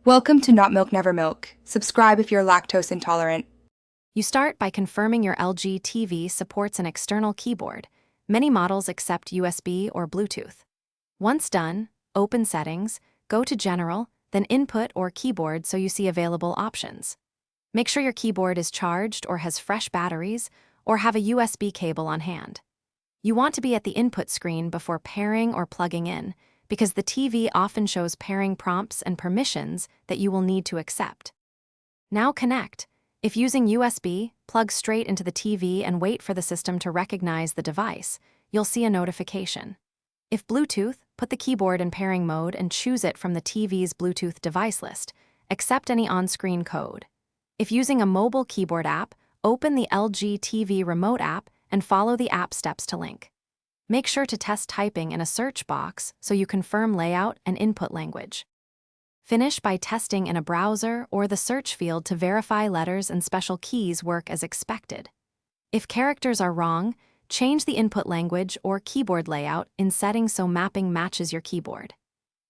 Welcome to Not Milk Never Milk. Subscribe if you're lactose intolerant. You start by confirming your LG TV supports an external keyboard. Many models accept USB or Bluetooth. Once done, open Settings, go to General, then Input or Keyboard so you see available options. Make sure your keyboard is charged or has fresh batteries, or have a USB cable on hand. You want to be at the input screen before pairing or plugging in, because the TV often shows pairing prompts and permissions that you will need to accept. Now connect. If using USB, plug straight into the TV and wait for the system to recognize the device. You'll see a notification. If Bluetooth, put the keyboard in pairing mode and choose it from the TV's Bluetooth device list. Accept any on-screen code. If using a mobile keyboard app, open the LG TV remote app and follow the app steps to link. Make sure to test typing in a search box so you confirm layout and input language. Finish by testing in a browser or the search field to verify letters and special keys work as expected. If characters are wrong, change the input language or keyboard layout in settings so mapping matches your keyboard.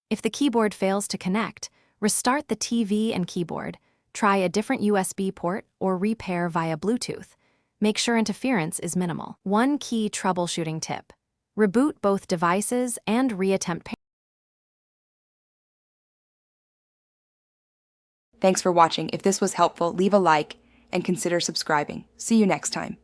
If the keyboard fails to connect, restart the TV and keyboard, try a different USB port or repair via Bluetooth. Make sure interference is minimal. One key troubleshooting tip: reboot both devices and reattempt. Thanks for watching. If this was helpful, leave a like and consider subscribing. See you next time.